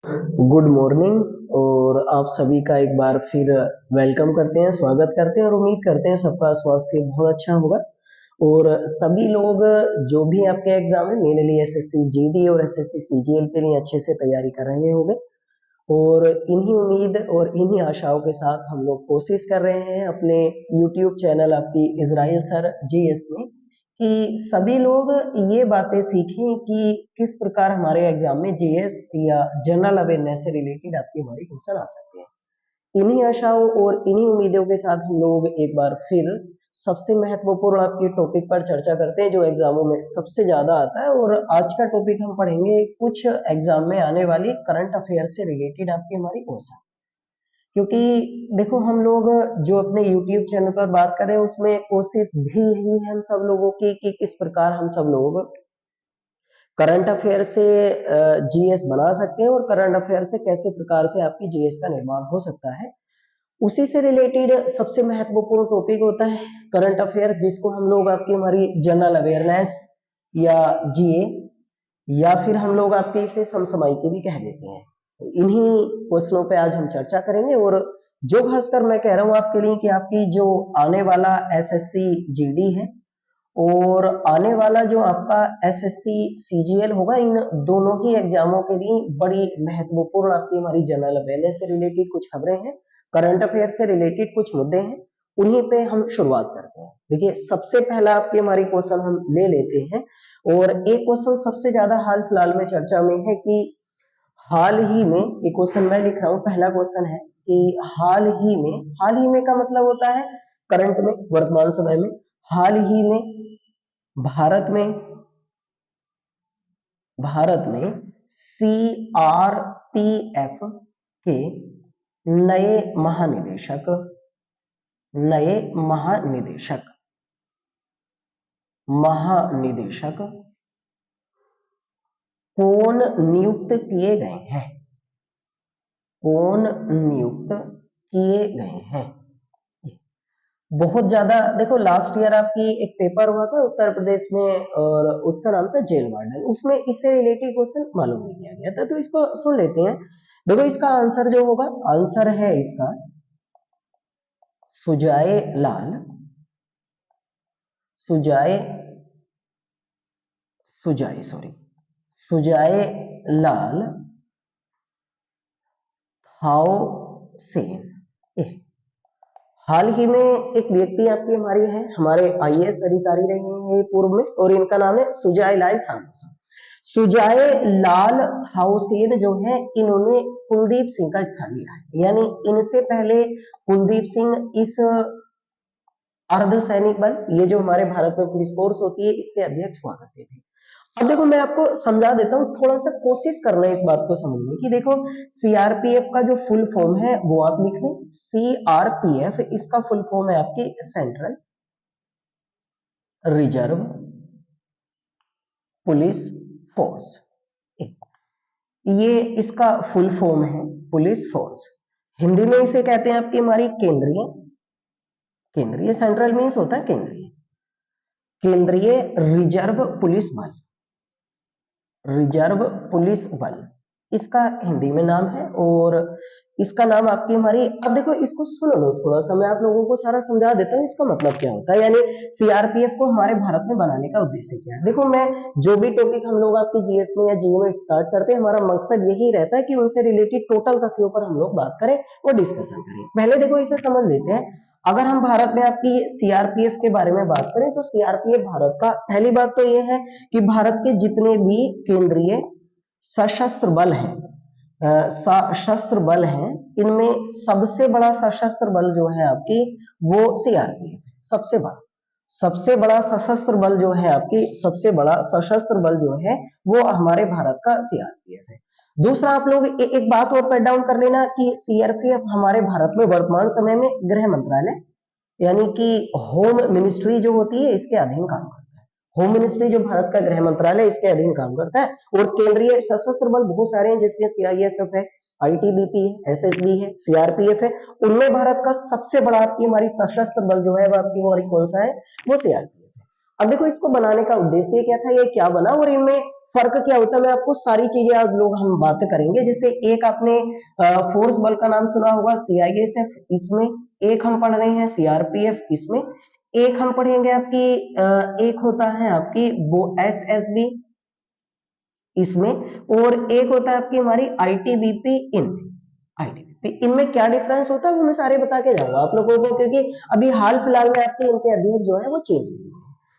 Good morning और आप सभी का एक बार फिर वेलकम करते हैं, स्वागत करते हैं और उम्मीद करते हैं सबका स्वास्थ्य बहुत अच्छा होगा। और सभी लोग जो भी आपके एग्जाम है मेनली एसएससी जीडी और एसएससी सीजीएल के लिए अच्छे से तैयारी कर रहे होंगे। और इन्हीं उम्मीद और इन्हीं आशाओं के साथ हम लोग कोशिश कर रहे हैं अपने यूट्यूब चैनल आपकी इजराइल सर जीएस में कि सभी लोग ये बातें सीखें कि किस प्रकार हमारे एग्जाम में जीएस या जनरल अवेयरनेस से रिलेटेड आपकी हमारी क्वेश्चन आ सकते हैं। इन्हीं आशाओं और इन्हीं उम्मीदों के साथ हम लोग एक बार फिर सबसे महत्वपूर्ण आपके टॉपिक पर चर्चा करते हैं जो एग्जामों में सबसे ज्यादा आता है। और आज का टॉपिक हम पढ़ेंगे कुछ एग्जाम में आने वाली करंट अफेयर से रिलेटेड आपकी हमारी क्वेश्चन। क्योंकि देखो हम लोग जो अपने YouTube चैनल पर बात कर रहे हैं उसमें कोशिश भी यही है हम सब लोगों की कि किस प्रकार हम सब लोग करंट अफेयर से जीएस बना सकते हैं और करंट अफेयर से कैसे प्रकार से आपकी जीएस का निर्माण हो सकता है। उसी से रिलेटेड सबसे महत्वपूर्ण टॉपिक होता है करंट अफेयर, जिसको हम लोग आपकी हमारी जनरल अवेयरनेस या जीए या फिर हम लोग आपके इसे समसामयिकी भी कह देते हैं। तो इन्हीं क्वेश्चनों पे आज हम चर्चा करेंगे। और जो खासकर मैं कह रहा हूँ आपके लिए कि आपकी जो आने वाला एसएससी जीडी है और आने वाला जो आपका एसएससी सीजीएल होगा, इन दोनों ही एग्जामों के लिए बड़ी महत्वपूर्ण आपकी हमारी जनरल अवेयरनेस से रिलेटेड कुछ खबरें हैं, करंट अफेयर से रिलेटेड कुछ मुद्दे हैं, उन्हीं पे हम शुरुआत करते हैं। देखिए सबसे पहला आपकी हमारी क्वेश्चन हम ले लेते हैं और एक क्वेश्चन सबसे ज्यादा हाल फिलहाल में चर्चा में है कि हाल ही में, ये क्वेश्चन मैं लिख रहा हूँ, पहला क्वेश्चन है कि हाल ही में का मतलब होता है करंट में, वर्तमान समय में। हाल ही में भारत में सीआरपीएफ के नए महानिदेशक महानिदेशक कौन नियुक्त किए गए हैं? कौन नियुक्त किए गए हैं? बहुत ज्यादा देखो, लास्ट ईयर आपकी एक पेपर हुआ था उत्तर प्रदेश में और उसका नाम था जेल वार्डन, उसमें इससे रिलेटेड क्वेश्चन मालूम नहीं किया गया था, तो इसको सुन लेते हैं। देखो इसका आंसर जो होगा, आंसर है इसका सुजाए लाल सुजाए सुजाए सॉरी सुजाए लाल थाओ सेन। हाल ही में एक व्यक्ति आपकी हमारी है, हमारे आईएएस अधिकारी रहे हैं पूर्व में, और इनका नाम है सुजाए लाल थाउसेन। सुजाए लाल थाउसेन जो है, इन्होंने कुलदीप सिंह का स्थान लिया है, यानी इनसे पहले कुलदीप सिंह इस अर्धसैनिक बल, ये जो हमारे भारत में पुलिस फोर्स होती है, इसके अध्यक्ष हुआ करते थे। अब देखो मैं आपको समझा देता हूँ, थोड़ा सा कोशिश करना है इस बात को समझने की। देखो सीआरपीएफ का जो फुल फॉर्म है वो आप लिख लें, सीआरपीएफ इसका फुल फॉर्म है आपकी सेंट्रल रिजर्व पुलिस फोर्स। ये इसका फुल फॉर्म है, पुलिस फोर्स। हिंदी में इसे कहते हैं आपकी हमारी केंद्रीय केंद्रीय सेंट्रल मीन्स होता है केंद्रीय केंद्रीय रिजर्व पुलिस बल, रिजर्व पुलिस बल इसका हिंदी में नाम है। और इसका नाम आपकी हमारी, अब देखो इसको सुन लो थोड़ा सा, मैं आप लोगों को सारा समझा देता हूँ इसका मतलब क्या होता है, यानी सीआरपीएफ को हमारे भारत में बनाने का उद्देश्य क्या है। देखो मैं जो भी टॉपिक हम लोग आपके जीएस में या जीओ में स्टार्ट करते हैं, हमारा मकसद यही रहता है कि उनसे रिलेटेड टोटल तथ्यों पर हम लोग बात करें और डिस्कशन करें। पहले देखो इसे समझ लेते हैं। अगर हम भारत में आपकी सीआरपीएफ के बारे में बात करें तो सीआरपीएफ भारत का, पहली बात तो यह है कि भारत के जितने भी केंद्रीय सशस्त्र बल हैं, सशस्त्र बल हैं, इनमें सबसे बड़ा सशस्त्र बल जो है आपकी वो सीआरपीएफ है। सबसे बड़ा सशस्त्र बल जो है आपकी, सबसे बड़ा सशस्त्र बल जो है वो हमारे भारत का सीआरपीएफ है। दूसरा आप लोग एक बात और नोट डाउन कर लेना कि सीआरपीएफ हमारे भारत में वर्तमान समय में गृह मंत्रालय यानी कि होम मिनिस्ट्री जो होती है इसके अधीन काम करता है। होम मिनिस्ट्री जो भारत का गृह मंत्रालय इसके अधीन काम करता है। और केंद्रीय सशस्त्र बल बहुत सारे हैं, जैसे सीआईएसएफ है, आईटीबीपी है, एसएसबी है, सीआरपीएफ है। उनमें भारत का सबसे बड़ा आपकी हमारी सशस्त्र बल जो है वो आपकी हमारी कौन सा है, वो सीआरपीएफ है। अब देखो इसको बनाने का उद्देश्य क्या था, ये क्या बना, और इनमें फर्क क्या होता है, मैं आपको सारी चीजें आज लोग हम बात करेंगे। जैसे एक आपने फोर्स बल का नाम सुना होगा, सीआईएसएफ, इसमें एक हम पढ़ रहे हैं सीआरपीएफ, इसमें एक हम पढ़ेंगे आपकी एक होता है आपकी वो एसएसबी इसमें, और एक होता है आपकी हमारी आईटीबीपी आईटीबीपी इनमें क्या डिफरेंस होता है वो मैं सारे बता के जाऊंगा आप लोगों को, क्योंकि अभी हाल फिलहाल में आपके इनके अध्ययन जो है वो चेंज हुए हैं।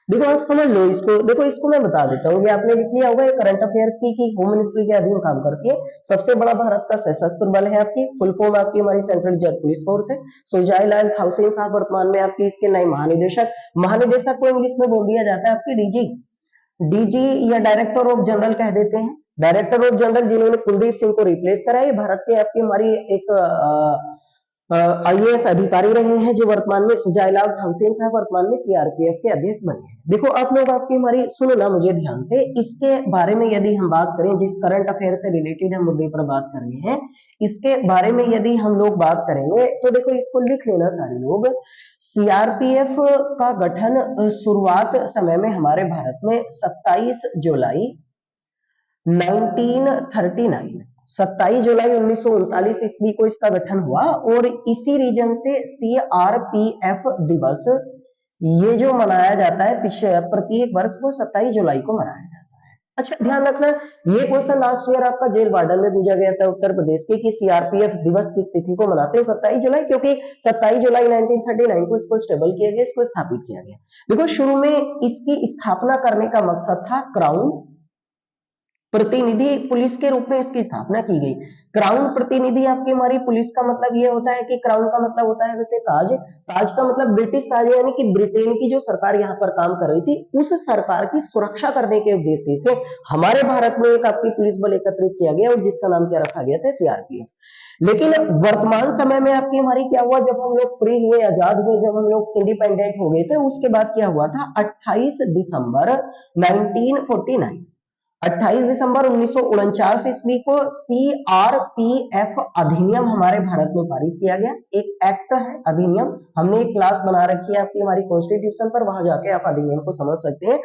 देखो आप समझ लो इसको, देखो इसको मैं बता देता हूँ, ये आपने लिख लिया होगा, ये करंट अफेयर्स की कि होम मिनिस्ट्री के अधीन काम करती है। सबसे बड़ा भारत का सशस्त्र बल है आपकी, फुल फॉर्म आपकी हमारी सेंट्रल रिजर्व पुलिस फोर्स है। सुजाईलाल थाउसेन साहब वर्तमान में आपके इसके नए महानिदेशक, महानिदेशक को इंग्लिश में बोल दिया जाता है आपकी डीजी, डीजी या डायरेक्टर ऑफ जनरल कह देते हैं। डायरेक्टर ऑफ जनरल जिन्होंने कुलदीप सिंह को रिप्लेस करा है, भारत के आपकी हमारी एक आईएएस अधिकारी रहे हैं, जो वर्तमान में सुजाईलाल थाउसेन साहब वर्तमान में सीआरपीएफ के अध्यक्ष बने हैं। देखो आप लोग आपकी हमारी सुनो ना मुझे ध्यान से, इसके बारे में यदि हम बात करें, जिस करंट अफेयर से रिलेटेड हम मुद्दे पर बात कर रहे हैं, इसके बारे में यदि हम लोग बात करेंगे तो देखो इसको लिख लेना सारे लोग। सीआरपीएफ का गठन शुरुआत समय में हमारे भारत में 27 जुलाई 1939, 27 जुलाई 1939 ईस्वी को इसका गठन हुआ, और इसी रीजन से सीआरपीएफ दिवस ये जो मनाया जाता है प्रत्येक वर्ष वो 27 जुलाई को मनाया जाता है। अच्छा ध्यान रखना, ये क्वेश्चन लास्ट ईयर आपका जेल वार्डन में पूछा गया था उत्तर प्रदेश के, कि सीआरपीएफ दिवस किस तिथि को मनाते हैं 27 जुलाई, क्योंकि 27 जुलाई 1939 को इसको स्टेबल किया गया, इसको स्थापित किया गया। देखो शुरू में इसकी स्थापना करने का मकसद था क्राउन प्रतिनिधि पुलिस के रूप में इसकी स्थापना की गई। क्राउन प्रतिनिधि आपकी हमारी पुलिस का मतलब ये होता है कि क्राउन का मतलब होता है वैसे ताज, ताज का मतलब ब्रिटिश ताज, यानी कि ब्रिटेन की जो सरकार यहाँ पर काम कर रही थी उस सरकार की सुरक्षा करने के उद्देश्य से हमारे भारत में एक आपकी पुलिस बल एकत्रित किया गया, और जिसका नाम क्या रखा गया था, सीआरपीएफ। लेकिन वर्तमान समय में आपकी हमारी क्या हुआ, जब हम लोग फ्री हुए, आजाद हुए, जब हम लोग इंडिपेंडेंट हो गए थे, उसके बाद क्या हुआ था, 28 दिसंबर 1949, 28 दिसंबर 1949 ईस्वी को सीआरपीएफ अधिनियम हमारे भारत में पारित किया गया। एक एक्ट है, अधिनियम, हमने एक क्लास बना रखी है आपकी हमारी कॉन्स्टिट्यूशन पर, वहां जाके आप अधिनियम को समझ सकते हैं।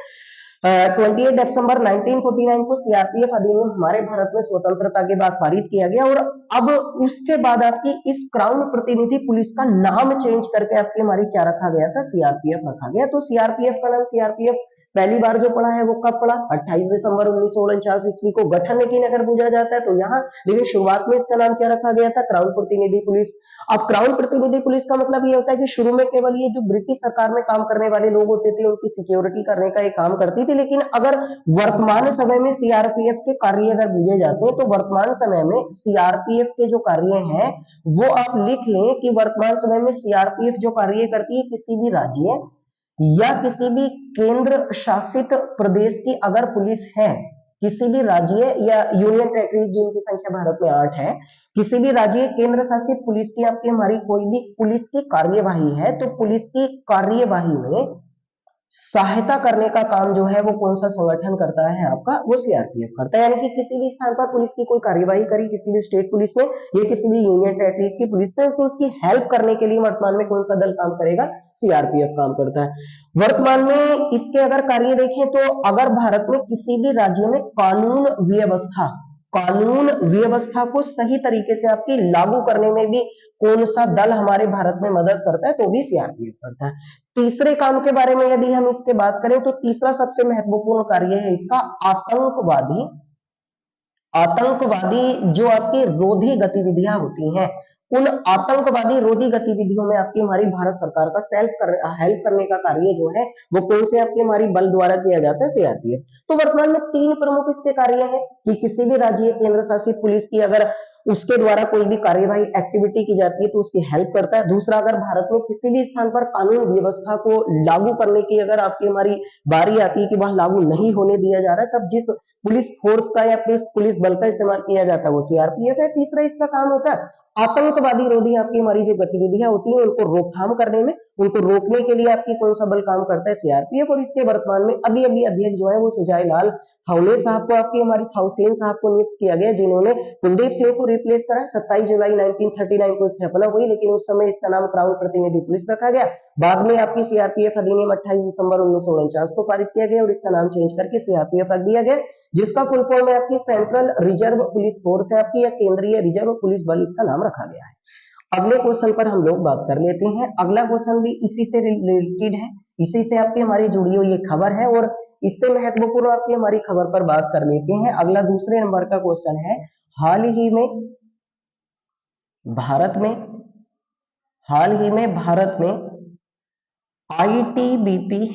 28 दिसंबर 1949 को सीआरपीएफ अधिनियम हमारे भारत में स्वतंत्रता के बाद पारित किया गया, और अब उसके बाद आपकी इस क्राउन प्रतिनिधि पुलिस का नाम चेंज करके आपकी हमारी क्या रखा गया था, सीआरपीएफ रखा गया। तो सीआरपीएफ का नाम सीआरपीएफ पहली बार जो पढ़ा है वो कब पढ़ा, 28 दिसंबर 1949 ईस्वी को गठन लेकिन अगर पूछा जाता है तो यहाँ, लेकिन शुरुआत में इसका नाम क्या रखा गया था, क्राउन प्रतिनिधि पुलिस। अब क्राउन प्रतिनिधि पुलिस का मतलब ये होता है कि शुरू में केवल ये जो ब्रिटिश सरकार में काम करने वाले लोग होते थे उनकी सिक्योरिटी करने का ये काम करती थी, लेकिन अगर वर्तमान समय में सीआरपीएफ के कार्य अगर पूछे जाते हैं तो वर्तमान समय में सीआरपीएफ के जो कार्य हैं वो आप लिख लें कि वर्तमान समय में सीआरपीएफ जो कार्य करती है, किसी भी राज्य या किसी भी केंद्र शासित प्रदेश की अगर पुलिस है, किसी भी राज्य या यूनियन टेरिटरी जिनकी संख्या भारत में 8 है, किसी भी राज्य केंद्र शासित पुलिस की आपकी हमारी कोई भी पुलिस की कार्यवाही है, तो पुलिस की कार्यवाही में सहायता करने का काम जो है वो कौन सा संगठन करता है आपका, वो सीआरपीएफ करता है। यानी कि किसी भी स्थान पर पुलिस की कोई कार्यवाही करी, किसी भी स्टेट पुलिस में या किसी भी यूनियन टेरिटरीज की पुलिस में, तो उसकी हेल्प करने के लिए वर्तमान में कौन सा दल काम करेगा, सीआरपीएफ काम करता है। वर्तमान में इसके अगर कार्य देखें तो अगर भारत में किसी भी राज्य में कानून व्यवस्था को सही तरीके से आपकी लागू करने में भी कौन सा दल हमारे भारत में मदद करता है, तो भी सीआरपीएफ करता है। तीसरे काम के बारे में यदि हम इसके बात करें तो तीसरा सबसे महत्वपूर्ण कार्य है इसका आतंकवादी जो आपकी रोधी गतिविधियां होती हैं, उन आतंकवादी रोधी गतिविधियों में आपकी हमारी भारत सरकार का हेल्प करने का कार्य जो है वो कौन से आपकी हमारी बल द्वारा किया जाता है, सीआरपीएफ। तो वर्तमान में 3 प्रमुख इसके कार्य हैं कि किसी भी राज्य केंद्र शासित पुलिस की अगर उसके द्वारा कोई भी कार्यवाही एक्टिविटी की जाती है तो उसकी हेल्प करता है। दूसरा, अगर भारत में किसी भी स्थान पर कानून व्यवस्था को लागू करने की अगर आपकी हमारी बारी आती है कि वहां लागू नहीं होने दिया जा रहा है, तब जिस पुलिस फोर्स का या पुलिस बल का इस्तेमाल किया जाता है वो सीआरपीएफ है। तीसरा इसका काम होता है आतंकवादी रोधी आपकी हमारी जो गतिविधियां होती हैं उनको रोकथाम करने में, उनको रोकने के लिए आपकी कौन सा बल काम करता है, सीआरपीएफ। और इसके वर्तमान में अभी अध्यक्ष जो है वो सुजाईलाल थाउले साहब को आपकी हमारी थाउसेन साहब को नियुक्त किया गया, जिन्होंने कुलदीप सिंह को रिप्लेस करा। 27 जुलाई 1939 को स्थापना हुई, लेकिन उस समय इसका नाम क्राउन प्रतिनिधि पुलिस रखा गया। बाद में आपकी सीआरपीएफ अधिनियम 28 दिसंबर 1949 को पारित किया गया और इसका नाम चेंज करके सीआरपीएफ रख दिया गया, जिसका फुल फॉर्म है आपकी सेंट्रल रिजर्व पुलिस फोर्स है आपकी, या केंद्रीय रिजर्व पुलिस बल इसका नाम रखा गया है। अगले क्वेश्चन पर हम लोग बात कर लेते हैं। अगला क्वेश्चन भी इसी से रिलेटेड है, इसी से आपकी हमारी जुड़ी हुई ये खबर है और इससे महत्वपूर्ण आपकी हमारी खबर पर बात कर लेते हैं। अगला दूसरे नंबर का क्वेश्चन है, हाल ही में भारत में आईटीबीपी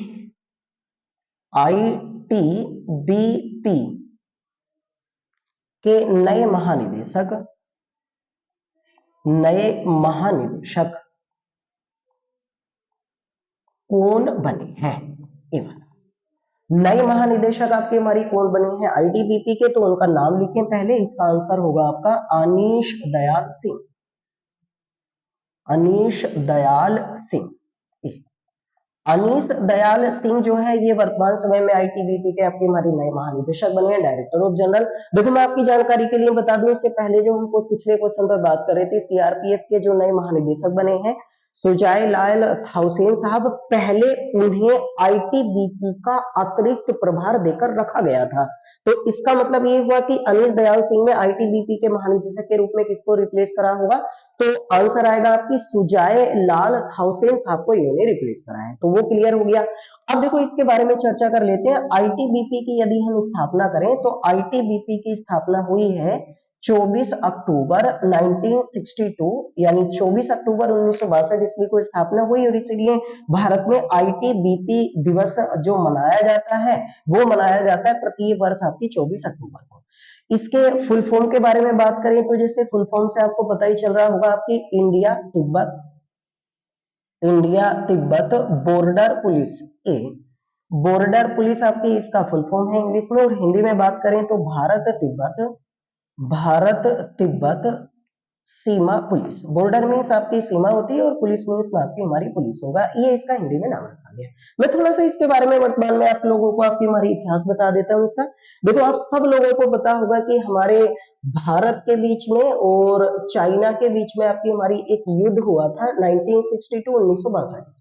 के नए महानिदेशक कौन बने हैं? नए महानिदेशक आपके हमारी कौन बने हैं आईटीबीपी के? तो उनका नाम लिखें पहले। इसका आंसर होगा आपका अनीश दयाल सिंह। अनीश दयाल सिंह जो है ये वर्तमान समय में आईटीबीपी के आपके हमारे नए महानिदेशक बने हैं, डायरेक्टर ऑफ जनरल। देखो मैं आपकी जानकारी के लिए बता दूं, इससे पहले जो हमको पिछले क्वेश्चन पर बात कर रहे थे, सीआरपीएफ के जो नए महानिदेशक बने हैं सुजाय लाल थाउसेन साहब, पहले उन्हें आईटीबीपी का अतिरिक्त प्रभार देकर रखा गया था। तो इसका मतलब ये हुआ कि अनीश दयाल सिंह ने आईटीबीपी के महानिदेशक के रूप में किसको रिप्लेस करा होगा? तो आंसर आएगा आपकी सुजाय लाल थाउसेन साहब को इन्होंने रिप्लेस करा है। तो वो क्लियर हो गया। अब देखो इसके बारे में चर्चा कर लेते हैं। आईटीबीपी की यदि हम स्थापना करें तो आईटीबीपी की स्थापना हुई है 24 अक्टूबर 1962, यानी 24 अक्टूबर 1962 ईस्वी को स्थापना हुई और इसीलिए भारत में आईटीबीपी दिवस जो मनाया जाता है वो मनाया जाता है प्रति वर्ष आपकी 24 अक्टूबर को। इसके फुल फॉर्म के बारे में बात करें तो जैसे फुल फॉर्म से आपको पता ही चल रहा होगा आपकी India Tibet border police, border police आपकी इसका फुल फॉर्म है इंग्लिश में। और हिंदी में बात करें तो भारत तिब्बत सीमा पुलिस। बॉर्डर मीन्स आपकी सीमा होती है और पुलिस मीन्स आपकी हमारी पुलिस होगा, ये इसका हिंदी में नाम रखा गया। मैं थोड़ा सा इसके बारे में वर्तमान में आप लोगों को आपकी हमारी इतिहास बता देता हूँ इसका। देखो आप सब लोगों को पता होगा कि हमारे भारत के बीच में और चाइना के बीच में आपकी हमारी एक युद्ध हुआ था 1962 ईस्वी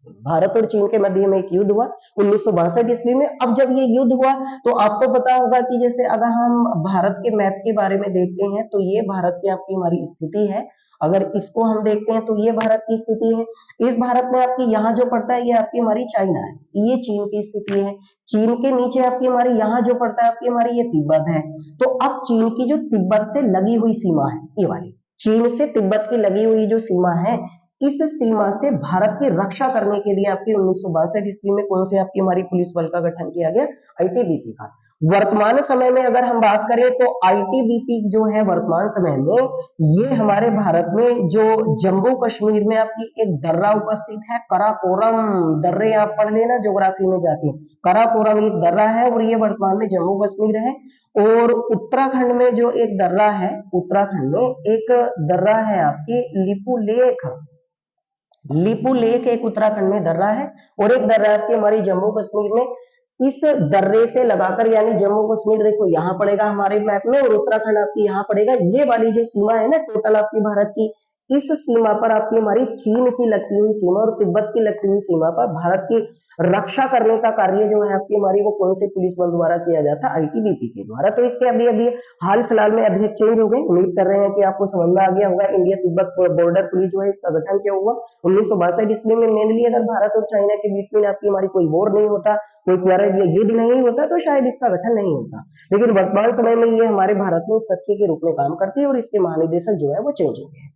में। भारत और चीन के मध्य में एक युद्ध हुआ 1962 ईस्वी में। अब जब ये युद्ध हुआ तो आपको पता होगा कि जैसे अगर हम भारत के मैप के बारे में देखते हैं तो ये भारत की आपकी हमारी स्थिति है। अगर इसको हम देखते हैं तो ये भारत की स्थिति है। इस भारत में आपकी यहाँ जो पड़ता है ये आपकी हमारी चाइना है, ये चीन की स्थिति है। चीन के नीचे आपकी हमारी यहाँ जो पड़ता है आपकी हमारी ये तिब्बत है। तो अब चीन की जो तिब्बत से लगी हुई सीमा है, ये वाली चीन से तिब्बत की लगी हुई जो सीमा है, इस सीमा से भारत की रक्षा करने के लिए आपकी 1962 ईस्वी में कौन से आपकी हमारी पुलिस बल का गठन किया गया? आईटीबीपी का। वर्तमान समय में अगर हम बात करें तो आईटीबीपी जो है वर्तमान समय में ये हमारे भारत में जो जम्मू कश्मीर में आपकी एक दर्रा उपस्थित है, कराकोरम दर्रे आप पढ़ लेना ज्योग्राफी में जाके। कराकोरम एक दर्रा है और ये वर्तमान में जम्मू कश्मीर है। और उत्तराखंड में जो एक दर्रा है, उत्तराखंड में एक दर्रा है आपकी लिपू लेक एक उत्तराखंड में दर्रा है और एक दर्रा आपकी हमारी जम्मू कश्मीर में। इस दर्रे से लगाकर यानी जम्मू कश्मीर देखो यहाँ पड़ेगा हमारे मैप में और उत्तराखंड आपकी यहाँ पड़ेगा। ये वाली जो सीमा है ना टोटल आपकी भारत की, इस सीमा पर आपकी हमारी चीन की लगती हुई सीमा और तिब्बत की लगती हुई सीमा पर भारत की रक्षा करने का कार्य जो है आपकी हमारी वो कौन से पुलिस बल द्वारा किया जाता है? आईटीबीपी के द्वारा। तो इसके अभी हाल फिलहाल में अध्यक्ष चेंज हो गए। उम्मीद कर रहे हैं कि आपको समझ में आ गया होगा। इंडिया तिब्बत बॉर्डर पुलिस जो है इसका गठन क्या हुआ 1962 ईस्वी में। मेनली अगर भारत और चाइना के बीच में आपकी हमारी कोई वॉर नहीं होता, कोई युद्ध नहीं होता तो शायद इसका गठन नहीं होता, लेकिन वर्तमान समय में ये हमारे भारत में इस तथ्य के रूप में काम करती है और इसके महानिदेशक जो है वो चेंज हो गए हैं।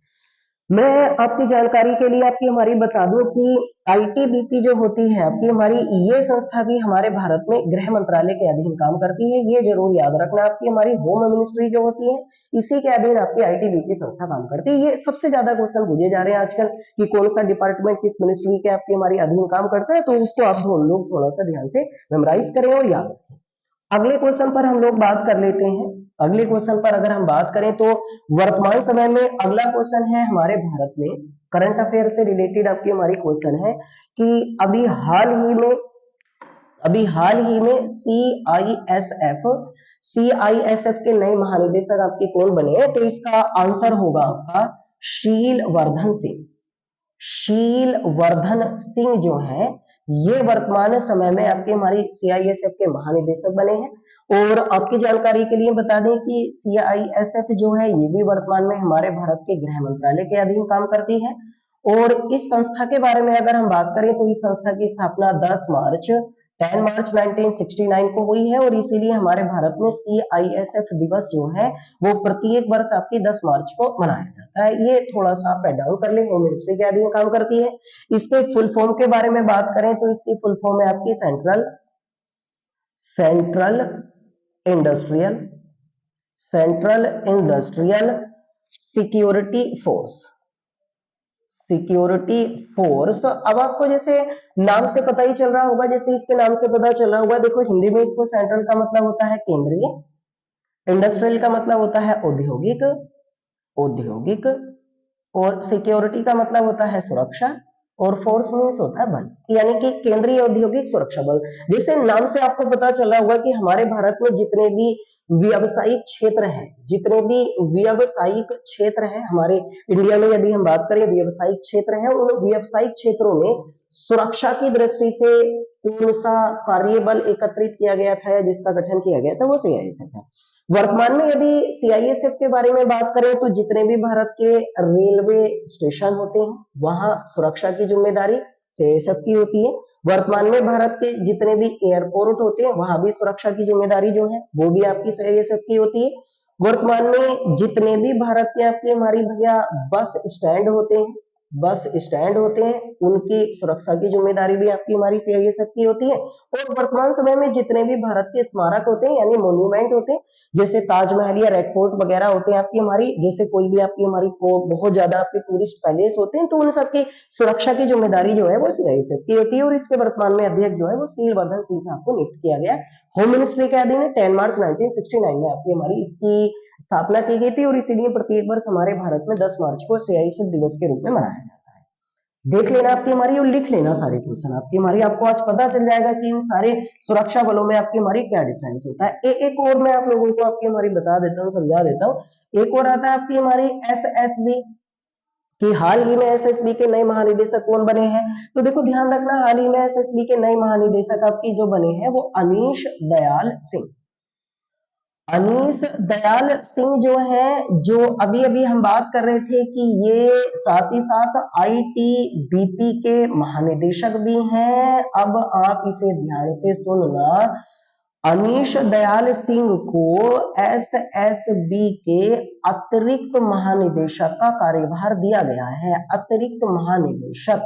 मैं आपकी जानकारी के लिए आपकी हमारी बता दूं कि आईटीबीपी जो होती है आपकी हमारी ये संस्था भी हमारे भारत में गृह मंत्रालय के अधीन काम करती है। ये जरूर याद रखना। आपकी हमारी होम मिनिस्ट्री जो होती है इसी के अधीन आपकी आईटीबीपी संस्था काम करती है। ये सबसे ज्यादा क्वेश्चन पूछे जा रहे हैं आजकल कि कौन सा डिपार्टमेंट किस मिनिस्ट्री के आपकी हमारी अधीन काम करता है, तो उसको आप लोग थोड़ा सा ध्यान से मेमोराइज करें और याद रखें। अगले क्वेश्चन पर हम लोग बात कर लेते हैं। अगले क्वेश्चन पर अगर हम बात करें तो वर्तमान समय में अगला क्वेश्चन है हमारे भारत में करंट अफेयर से रिलेटेड आपकी हमारी क्वेश्चन है कि अभी हाल ही में अभी हाल ही में सीआईएसएफ के नए महानिदेशक आपके कौन बने हैं? तो इसका आंसर होगा आपका शील वर्धन सिंह। शील वर्धन सिंह जो है ये वर्तमान समय में आपके हमारी सीआईएसएफ के महानिदेशक बने हैं। और आपकी जानकारी के लिए बता दें कि सीआईएसएफ जो है ये भी वर्तमान में हमारे भारत के गृह मंत्रालय के अधीन काम करती है। और इस संस्था के बारे में अगर हम बात करें तो इस संस्था की स्थापना 10 मार्च 1969 को हुई है। और इसीलिए हमारे भारत में सीआईएसएफ दिवस जो है वो प्रत्येक वर्ष आपकी 10 मार्च को मनाया जाता है। ये थोड़ा सा आप ऐड डाउन कर लें, होम मिनिस्ट्री के अधीन काम करती है। इसके फुल फॉर्म के बारे में बात करें तो इसकी फुल फॉर्म है आपकी central industrial security force. Security force. अब आपको जैसे नाम से पता ही चल रहा होगा, जैसे इसके नाम से पता चल रहा होगा, देखो हिंदी में इसको सेंट्रल का मतलब होता है केंद्रीय, इंडस्ट्रियल का मतलब होता है औद्योगिक, और सिक्योरिटी का मतलब होता है सुरक्षा, और फोर्स मीन्स होता है बल, यानी कि केंद्रीय औद्योगिक सुरक्षा बल। जैसे नाम से आपको पता चला होगा कि हमारे भारत में जितने भी व्यावसायिक क्षेत्र हैं हमारे इंडिया में, यदि हम बात करें व्यावसायिक क्षेत्र है, उन व्यावसायिक क्षेत्रों में सुरक्षा की दृष्टि से कौन सा कार्यबल एकत्रित किया गया था या जिसका गठन किया गया था, वो सीआईएसएफ है। वर्तमान में यदि सीआईएसएफ के बारे में बात करें तो जितने भी भारत के रेलवे स्टेशन होते हैं वहां सुरक्षा की जिम्मेदारी सीआईएसएफ की होती है। वर्तमान में भारत के जितने भी एयरपोर्ट होते हैं वहां भी सुरक्षा की जिम्मेदारी जो है वो भी आपकी सीआईएसएफ की होती है। वर्तमान में जितने भी भारत के आपके हमारी भैया बस स्टैंड होते हैं उनकी सुरक्षा की जिम्मेदारी भी आपकी हमारी सीआईएसएफ की होती है। और वर्तमान समय में जितने भी भारत के स्मारक होते हैं यानी मोन्यूमेंट होते हैं, जैसे ताजमहल या रेड फोर्ट वगैरह होते हैं आपकी हमारी, जैसे कोई भी आपकी हमारी को बहुत ज्यादा आपके टूरिस्ट पैलेस होते हैं, तो उन सबकी सुरक्षा की जिम्मेदारी जो है वो सीआईएसएफ की होती है। और इसके वर्तमान में अध्यक्ष जो है वो शील वर्धन सिंह साहब को नियुक्त किया गया। होम मिनिस्ट्री के अधीन 10 मार्च 1969 में आपकी हमारी इसकी स्थापना की गई थी। और इसीलिए प्रत्येक वर्ष हमारे भारत में 10 मार्च को सीआईएसएफ दिवस के रूप में मनाया जाता है। देख लेना आपकी हमारी और लिख लेना सारे क्वेश्चन आपकी हमारी, आपको आज पता चल जाएगा कि इन सारे सुरक्षा बलों में आपकी हमारी क्या डिफरेंस होता है। एक और मैं आप लोगों को आपकी हमारी बता देता हूँ, समझा देता हूँ। एक और आता है आपकी हमारी एसएसबी, कि हाल ही में एसएसबी के नए महानिदेशक कौन बने हैं। तो देखो ध्यान रखना, हाल ही में एसएसबी के नए महानिदेशक आपकी जो बने हैं वो अनीश दयाल सिंह जो है, जो अभी अभी हम बात कर रहे थे कि ये साथ ही साथ आईटीबीपी के महानिदेशक भी हैं। अब आप इसे ध्यान से सुनना, अनीश दयाल सिंह को एसएसबी के अतिरिक्त महानिदेशक का कार्यभार दिया गया है। अतिरिक्त महानिदेशक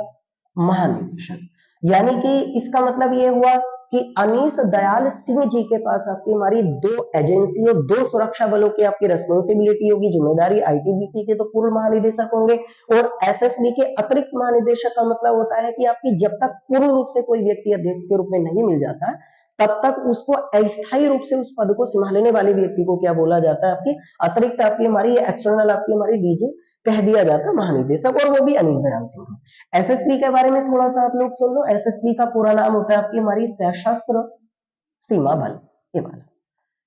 यानी कि इसका मतलब ये हुआ कि अनीश दयाल सिंह जी के पास आपकी हमारी 2 एजेंसी और 2 सुरक्षा बलों की आपकी रेस्पॉन्सिबिलिटी होगी, जिम्मेदारी। आईटीबीपी के तो पूर्व महानिदेशक होंगे और एसएसबी के अतिरिक्त महानिदेशक का मतलब होता है कि आपकी जब तक पूर्ण रूप से कोई व्यक्ति अध्यक्ष के रूप में नहीं मिल जाता तब तक उसको अस्थायी रूप से उस पद को संभालने वाले व्यक्ति को क्या बोला जाता है, आपकी अतिरिक्त आपकी हमारी एक्सटर्नल आपकी हमारी डीजी कह दिया जाता है महानिदेशक, और वो भी अनीश दयाल सिंह। एसएसबी के बारे में थोड़ा सा आप लोग सुन लो। एसएसबी का पूरा नाम होता है आपकी हमारी सशस्त्र सीमा बल। ये वाला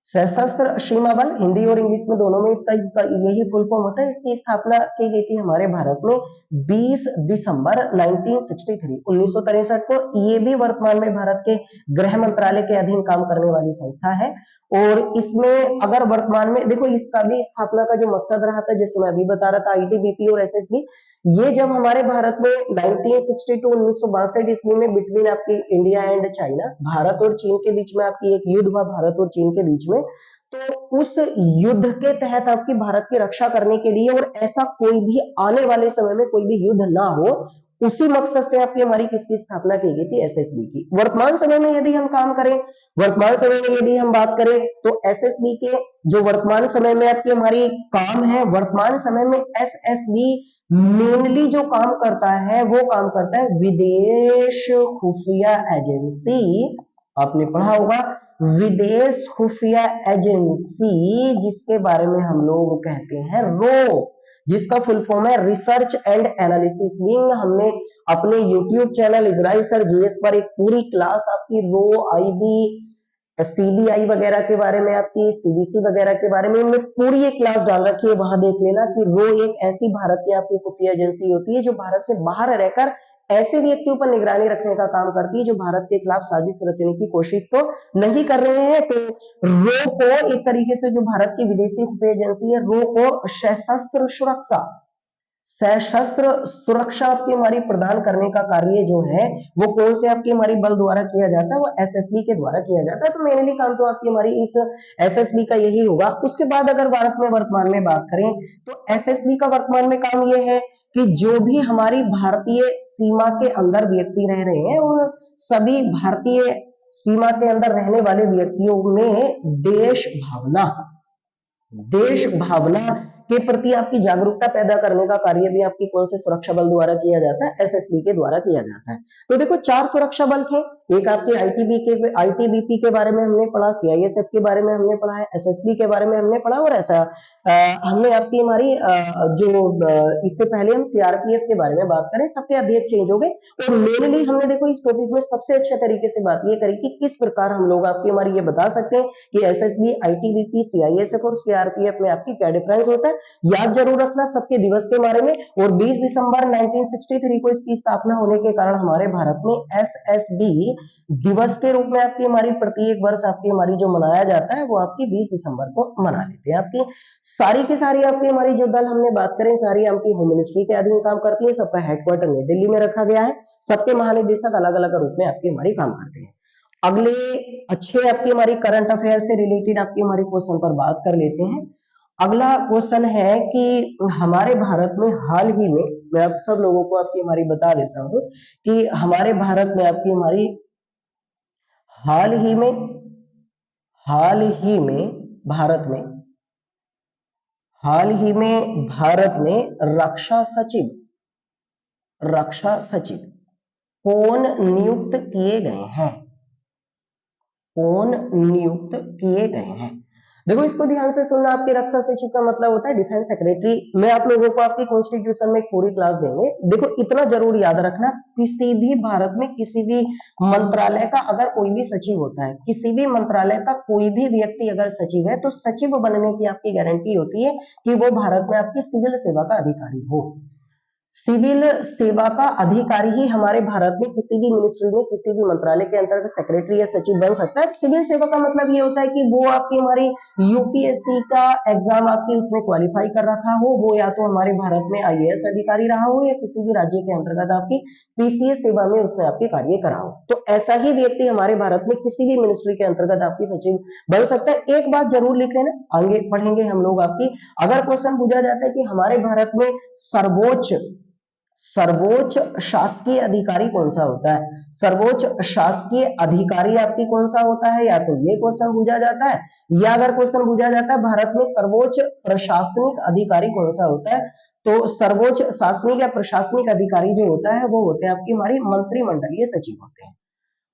सशस्त्र सीमा बल, हिंदी और इंग्लिश में दोनों में इसका यही फुल फॉर्म होता है। इसकी स्थापना की गई थी हमारे भारत में 20 दिसंबर 1963 को। ये भी वर्तमान में भारत के गृह मंत्रालय के अधीन काम करने वाली संस्था है। और इसमें अगर वर्तमान में देखो, इसका भी स्थापना का जो मकसद रहा था, जैसे मैं अभी बता रहा था, आईटीबीपी और एसएसबी, ये जब हमारे भारत में 1962 ईस्वी में बिटवीन आपकी इंडिया एंड चाइना, भारत और चीन के बीच में आपकी एक युद्ध हुआ, भारत और चीन के बीच में, तो उस युद्ध के तहत आपकी भारत की रक्षा करने के लिए, और ऐसा कोई भी आने वाले समय में कोई भी युद्ध ना हो, उसी मकसद से आपकी हमारी किसकी स्थापना की गई थी, एसएसबी की। वर्तमान समय में यदि हम काम करें, वर्तमान समय में यदि हम बात करें तो एसएसबी के जो वर्तमान समय में आपकी हमारी काम है, वर्तमान समय में एसएसबी मेनली जो काम करता है वो काम करता है विदेश खुफिया एजेंसी। आपने पढ़ा होगा विदेश खुफिया एजेंसी, जिसके बारे में हम लोग कहते हैं रो। जिसका फुल फॉर्म है रिसर्च एंड एनालिसिस विंग। हमने अपने YouTube channel Israel sir GS पर एक पूरी क्लास आपकी रो, आईबी, सीबीआई वगैरह के बारे में, आपकी सीबीसी वगैरह के बारे में हमने पूरी एक क्लास डाल रखी है, वहां देख लेना कि रो एक ऐसी भारत की आपकी खुफिया एजेंसी होती है जो भारत से बाहर रहकर ऐसे व्यक्तियों पर निगरानी रखने का काम करती है जो भारत के खिलाफ साजिश रचने की कोशिश तो नहीं कर रहे हैं। तो रो को एक तरीके से, जो भारत की विदेशी खुफिया एजेंसी है, रो को सशस्त्र सुरक्षा, सशस्त्र सुरक्षा आपकी हमारी प्रदान करने का कार्य जो है वो कौन से आपकी हमारी बल द्वारा किया जाता है, वो एसएसबी के द्वारा किया जाता है। तो मेनली काम तो आपकी हमारी इस एसएसबी का यही होगा। उसके बाद अगर भारत में वर्तमान में बात करें तो एसएसबी का वर्तमान में काम ये है कि जो भी हमारी भारतीय सीमा के अंदर व्यक्ति रह रहे हैं, उन सभी भारतीय सीमा के अंदर रहने वाले व्यक्तियों में देश भावना के प्रति आपकी जागरूकता पैदा करने का कार्य भी आपकी कौन से सुरक्षा बल द्वारा किया जाता है, एसएसबी के द्वारा किया जाता है। तो देखो 4 सुरक्षा बल थे, एक आपके आईटीबीपी के बारे में हमने पढ़ा, सीआईएसएफ के बारे में हमने पढ़ा है, एसएसबी के बारे में हमने पढ़ा, और ऐसा हमने आपकी हमारी इससे पहले हम सीआरपीएफ के बारे में बात करें, सबके अध्यक्ष चेंज हो गए। और मेनली हमने देखो इस टॉपिक में सबसे अच्छे तरीके से बात ये करी कि किस प्रकार हम लोग आपकी हमारी ये बता सकते हैं कि एसएसबी, आईटीबीपी, सीआईएसएफ और सीआरपीएफ में आपकी क्या डिफरेंस होता है। याद जरूर रखना सबके दिवस के बारे में। और 20 दिसंबर 1963 को इसकी स्थापना होने के कारण हमारे भारत में एसएसबी दिवस के रूप में आपकी हमारी प्रत्येक वर्ष आपकी हमारी जो मनाया जाता है वो आपकी 20 दिसंबर को मना लेते हैं। आपकी सारी की सारी आपकी हमारी जो दल हमने बात करें सारी आपकी होम मिनिस्ट्री के अधीन काम करती है, सबका हेडक्वार्टर नई दिल्ली में रखा गया है, सबके महानिदेशक अलग अलग रूप में आपकी हमारी काम करते हैं। अगले अच्छे आपकी हमारी करंट अफेयर से रिलेटेड आपकी हमारी क्वेश्चन पर बात कर लेते हैं। अगला क्वेश्चन है कि हमारे भारत में हाल ही में, मैं आप सब लोगों को आपकी हमारी बता देता हूं कि हमारे भारत में आपकी हमारी हाल ही में भारत में हाल ही में भारत में रक्षा सचिव कौन नियुक्त किए गए हैं? देखो इसको ध्यान से सुनना। आपके रक्षा सचिव का मतलब होता है डिफेंस सेक्रेटरी। मैं आप लोगों को आपकी कॉन्स्टिट्यूशन में एक पूरी क्लास देंगे। देखो इतना जरूर याद रखना, किसी भी भारत में किसी भी मंत्रालय का अगर कोई भी सचिव होता है, किसी भी मंत्रालय का कोई भी व्यक्ति अगर सचिव है, तो सचिव बनने की आपकी गारंटी होती है कि वो भारत में आपकी सिविल सेवा का अधिकारी हो। सिविल सेवा का अधिकारी ही हमारे भारत में किसी भी मिनिस्ट्री में, किसी भी मंत्रालय के अंतर्गत सेक्रेटरी या सचिव बन सकता है। सिविल सेवा का मतलब ये होता है कि वो आपकी हमारी यूपीएससी का एग्जाम आपकी उसने क्वालिफाई कर रखा हो, वो या तो हमारे भारत में आईएएस अधिकारी रहा हो या किसी भी राज्य के अंतर्गत आपकी पीसीएस सेवा में उसने आपके कार्य करा हो। तो ऐसा ही व्यक्ति हमारे भारत में किसी भी मिनिस्ट्री के अंतर्गत आपकी सचिव बन सकता है। एक बात जरूर लिख लेना, आगे पढ़ेंगे हम लोग आपकी। अगर क्वेश्चन पूछा जाता है कि हमारे भारत में सर्वोच्च शासकीय अधिकारी कौन सा होता है, सर्वोच्च शासकीय अधिकारी आपकी कौन सा होता है, या तो ये क्वेश्चन पूछा जाता है, या अगर क्वेश्चन पूछा जाता है भारत में सर्वोच्च प्रशासनिक अधिकारी कौन सा होता है, तो सर्वोच्च शासनिक या प्रशासनिक अधिकारी जो होता है वो होते हैं आपकी हमारी मंत्रिमंडलीय सचिव होते हैं।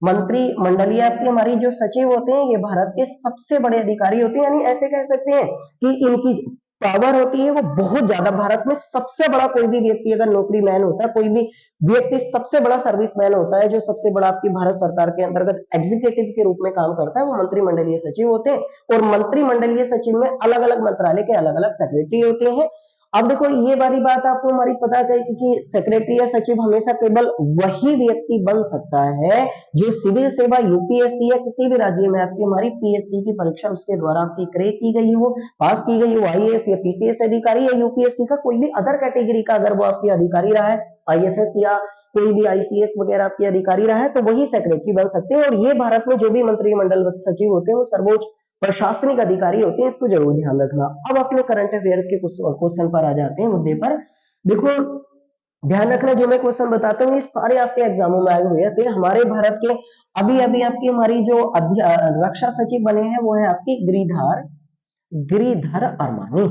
मंत्रिमंडलीय आपकी हमारी जो सचिव होते हैं ये भारत के सबसे बड़े अधिकारी होते हैं, यानी ऐसे कह सकते हैं कि इनकी पावर होती है वो बहुत ज्यादा। भारत में सबसे बड़ा कोई भी व्यक्ति अगर नौकरी मैन होता है, कोई भी व्यक्ति सबसे बड़ा सर्विस मैन होता है, जो सबसे बड़ा आपकी भारत सरकार के अंतर्गत एग्जीक्यूटिव के रूप में काम करता है, वो मंत्रिमंडलीय सचिव होते हैं। और मंत्रिमंडलीय सचिव में अलग अलग मंत्रालय के अलग अलग सेक्रेटरी होते हैं। अब देखो ये वाली बात आपको हमारी पता है कि सेक्रेटरी या सचिव हमेशा केवल वही व्यक्ति बन सकता है जो सिविल सेवा यूपीएससी या किसी भी राज्य में आपकी हमारी पीएससी की परीक्षा उसके द्वारा आपकी क्रैक की गई हो, पास की गई हो, आईएएस या पीसीएस अधिकारी या यूपीएससी का कोई भी अदर कैटेगरी का अगर वो आपकी अधिकारी रहा है, आईएफएस या कोई भी आईसीएस वगैरह आपके अधिकारी रहा है, तो वही सेक्रेटरी बन सकते हैं। और ये भारत में जो भी मंत्रिमंडल सचिव होते हैं वो सर्वोच्च प्रशासनिक अधिकारी होते हैं, इसको जरूर ध्यान रखना। अब अपने करंट अफेयर्स के कुछ क्वेश्चन पर आ जाते हैं, मुद्दे पर। देखो ध्यान रखना, जो मैं क्वेश्चन बताता हूँ ये सारे आपके एग्जामों में आए हुए थे। हमारे भारत के अभी अभी आपकी हमारी जो रक्षा सचिव बने हैं वो है आपकी गिरिधर अरमानी।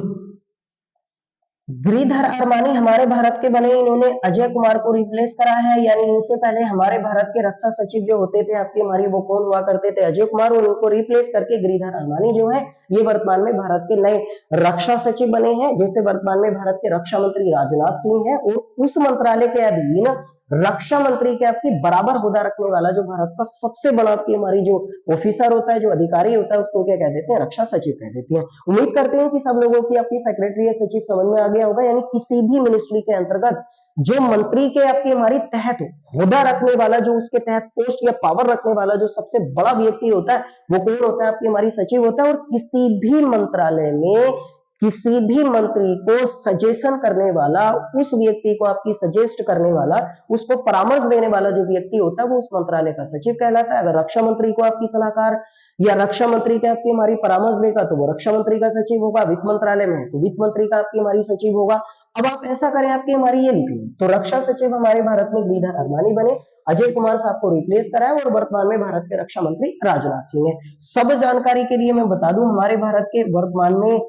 गिरिधर अरमानी हमारे भारत के बने, इन्होंने अजय कुमार को रिप्लेस करा है। यानी इनसे पहले हमारे भारत के रक्षा सचिव जो होते थे आपकी हमारी, वो कौन हुआ करते थे, अजय कुमार, और उनको रिप्लेस करके गिरिधर अरमानी जो है ये वर्तमान में भारत के नए रक्षा सचिव बने हैं। जैसे वर्तमान में भारत के रक्षा मंत्री राजनाथ सिंह है, और उस मंत्रालय के अधीन रक्षा मंत्री के आपकी बराबर होदा रखने वाला जो भारत का सबसे बड़ा आपकी हमारी जो ऑफिसर होता है, जो अधिकारी होता है, उसको क्या कह देते हैं, रक्षा सचिव कह देते हैं। उम्मीद करते हैं कि सब लोगों की आपकी सेक्रेटरी या सचिव समझ में आ गया होगा। यानी किसी भी मिनिस्ट्री के अंतर्गत जो मंत्री के आपकी हमारी तहत होदा रखने वाला, जो उसके तहत पोस्ट या पावर रखने वाला जो सबसे बड़ा व्यक्ति होता है, वो कौन होता है, आपकी हमारी सचिव होता है। और किसी भी मंत्रालय में किसी भी मंत्री को सजेशन करने वाला, उस व्यक्ति को आपकी सजेस्ट करने वाला, उसको परामर्श देने वाला जो व्यक्ति होता है, वो उस मंत्रालय का सचिव कहलाता है। अगर रक्षा मंत्री को आपकी सलाहकार या रक्षा मंत्री के आपकी हमारी परामर्श देगा तो वो रक्षा मंत्री का सचिव होगा। वित्त मंत्रालय में तो वित्त मंत्री का आपकी हमारी सचिव होगा। अब आप ऐसा करें, आपकी हमारी ये लिख लें, तो रक्षा सचिव हमारे भारत में गिरिधर अरमानी बने, अजय कुमार साहब को रिप्लेस कराया, और वर्तमान में भारत के रक्षा मंत्री राजनाथ सिंह है। सब जानकारी के लिए मैं बता दूं, हमारे भारत के वर्तमान में